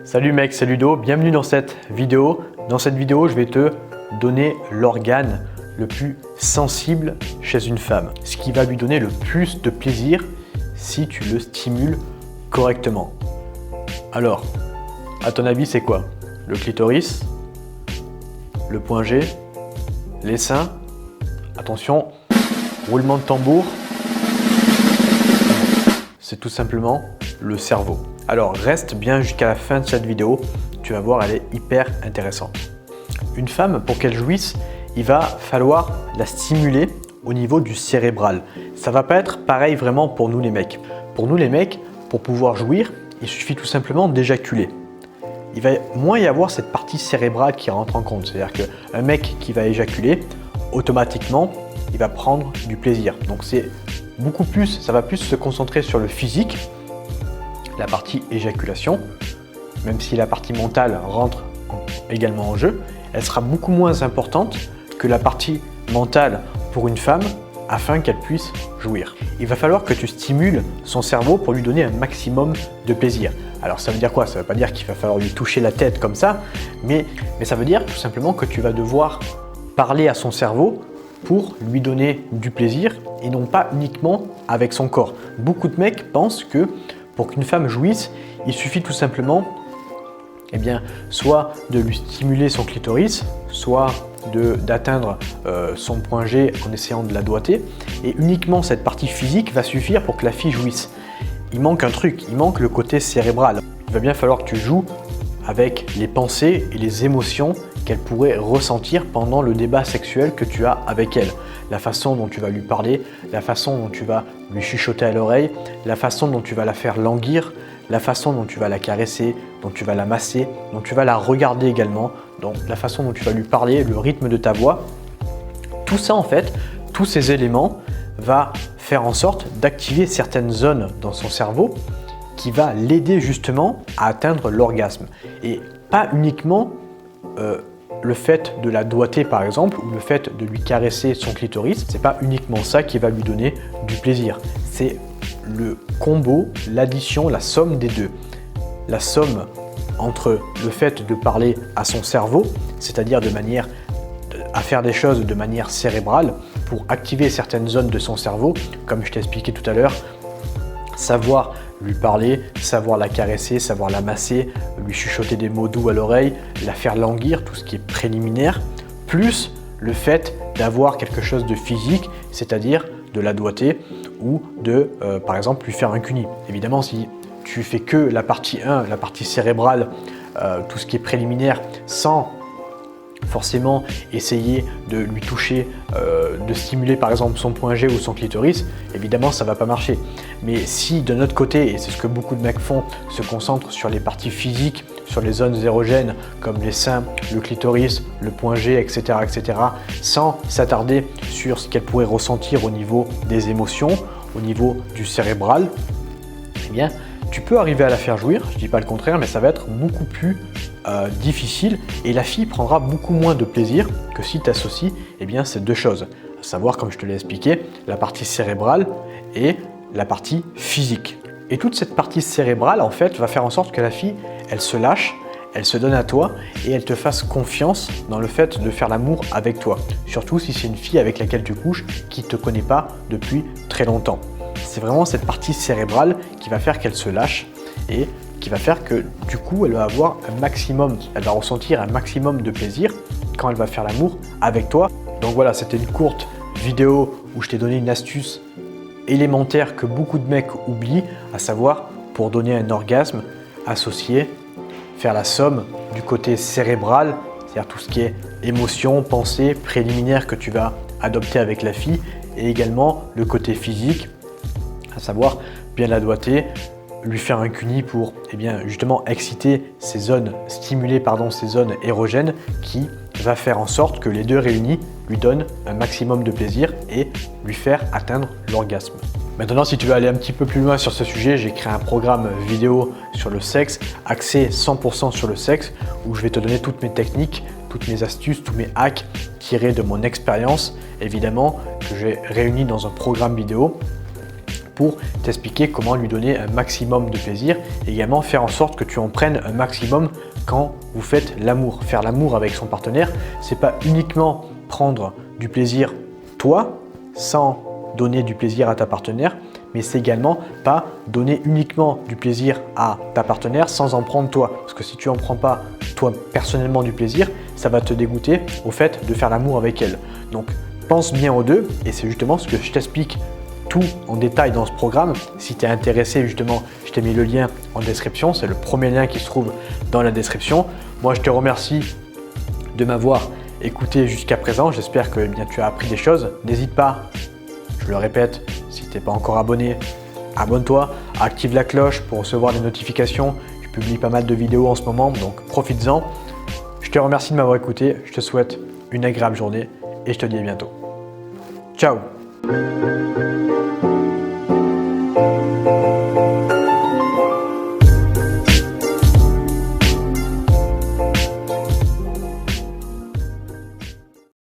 Salut mec, c'est Ludo, bienvenue dans cette vidéo. Dans cette vidéo, je vais te donner l'organe le plus sensible chez une femme. Ce qui va lui donner le plus de plaisir si tu le stimules correctement. Alors, à ton avis, c'est quoi? Le clitoris? Le point G? Les seins? Attention, roulement de tambour. C'est tout simplement le cerveau. Alors reste bien jusqu'à la fin de cette vidéo, tu vas voir, elle est hyper intéressante. Une femme, pour qu'elle jouisse, il va falloir la stimuler au niveau du cérébral. Ça va pas être pareil vraiment pour nous les mecs. Pour nous les mecs, pour pouvoir jouir, il suffit tout simplement d'éjaculer. Il va moins y avoir cette partie cérébrale qui rentre en compte. C'est-à-dire qu'un mec qui va éjaculer, automatiquement, il va prendre du plaisir. Donc c'est beaucoup plus, ça va plus se concentrer sur le physique, la partie éjaculation, même si la partie mentale rentre également en jeu, elle sera beaucoup moins importante que la partie mentale pour une femme afin qu'elle puisse jouir. Il va falloir que tu stimules son cerveau pour lui donner un maximum de plaisir. Alors ça veut dire quoi? Ça ne veut pas dire qu'il va falloir lui toucher la tête comme ça, mais ça veut dire tout simplement que tu vas devoir parler à son cerveau pour lui donner du plaisir et non pas uniquement avec son corps. Beaucoup de mecs pensent que pour qu'une femme jouisse, il suffit tout simplement soit de lui stimuler son clitoris, soit d'atteindre son point G en essayant de la doigter. Et uniquement cette partie physique va suffire pour que la fille jouisse. Il manque un truc, il manque le côté cérébral. Il va bien falloir que tu joues avec les pensées et les émotions qu'elle pourrait ressentir pendant le débat sexuel que tu as avec elle. La façon dont tu vas lui parler, la façon dont tu vas lui chuchoter à l'oreille, la façon dont tu vas la faire languir, la façon dont tu vas la caresser, dont tu vas la masser, dont tu vas la regarder également, donc la façon dont tu vas lui parler, le rythme de ta voix. Tout ça en fait, tous ces éléments va faire en sorte d'activer certaines zones dans son cerveau qui va l'aider justement à atteindre l'orgasme. Et pas uniquement le fait de la doigter par exemple, ou le fait de lui caresser son clitoris, c'est pas uniquement ça qui va lui donner du plaisir. C'est le combo, l'addition, la somme des deux. La somme entre le fait de parler à son cerveau, c'est-à-dire à faire des choses de manière cérébrale pour activer certaines zones de son cerveau, comme je t'ai expliqué tout à l'heure, savoir lui parler, savoir la caresser, savoir la masser, lui chuchoter des mots doux à l'oreille, la faire languir, tout ce qui est préliminaire, plus le fait d'avoir quelque chose de physique, c'est-à-dire de la doigter ou de, par exemple, lui faire un cuni. Évidemment, si tu fais que la partie 1, la partie cérébrale, tout ce qui est préliminaire, sans forcément essayer de lui toucher, de stimuler par exemple son point G ou son clitoris, évidemment ça va pas marcher. Mais si de notre côté, et c'est ce que beaucoup de mecs font, se concentrent sur les parties physiques, sur les zones érogènes comme les seins, le clitoris, le point G, etc., sans s'attarder sur ce qu'elle pourrait ressentir au niveau des émotions, au niveau du cérébral, eh bien tu peux arriver à la faire jouir, je dis pas le contraire, mais ça va être beaucoup plus difficile et la fille prendra beaucoup moins de plaisir que si tu associes ces deux choses, à savoir, comme je te l'ai expliqué, la partie cérébrale et la partie physique. Et toute cette partie cérébrale en fait va faire en sorte que la fille, elle se lâche, elle se donne à toi et elle te fasse confiance dans le fait de faire l'amour avec toi. Surtout si c'est une fille avec laquelle tu couches qui ne te connaît pas depuis très longtemps. C'est vraiment cette partie cérébrale qui va faire qu'elle se lâche et qui va faire que du coup elle va avoir un maximum, elle va ressentir un maximum de plaisir quand elle va faire l'amour avec toi. Donc voilà, c'était une courte vidéo où je t'ai donné une astuce élémentaire que beaucoup de mecs oublient, à savoir pour donner un orgasme associé, faire la somme du côté cérébral, c'est-à-dire tout ce qui est émotion, pensée, préliminaire que tu vas adopter avec la fille, et également le côté physique, à savoir bien la doigter, lui faire un cuni pour justement exciter ces zones, stimuler ces zones érogènes qui va faire en sorte que les deux réunis lui donnent un maximum de plaisir et lui faire atteindre l'orgasme. Maintenant, si tu veux aller un petit peu plus loin sur ce sujet, j'ai créé un programme vidéo sur le sexe, axé 100% sur le sexe, où je vais te donner toutes mes techniques, toutes mes astuces, tous mes hacks tirés de mon expérience, évidemment, que j'ai réunis dans un programme vidéo pour t'expliquer comment lui donner un maximum de plaisir et également faire en sorte que tu en prennes un maximum quand vous faites l'amour. Faire l'amour avec son partenaire, c'est pas uniquement prendre du plaisir toi sans donner du plaisir à ta partenaire, mais c'est également pas donner uniquement du plaisir à ta partenaire sans en prendre toi. Parce que si tu en prends pas toi personnellement du plaisir, ça va te dégoûter au fait de faire l'amour avec elle. Donc pense bien aux deux et c'est justement ce que je t'explique tout en détail dans ce programme. Si tu es intéressé justement, je t'ai mis le lien en description, c'est le premier lien qui se trouve dans la description. Moi je te remercie de m'avoir écouté jusqu'à présent, j'espère que tu as appris des choses. N'hésite pas, je le répète, si tu n'es pas encore abonné, abonne-toi, active la cloche pour recevoir les notifications. Je publie pas mal de vidéos en ce moment, donc profites-en. Je te remercie de m'avoir écouté, je te souhaite une agréable journée et je te dis à bientôt. Ciao!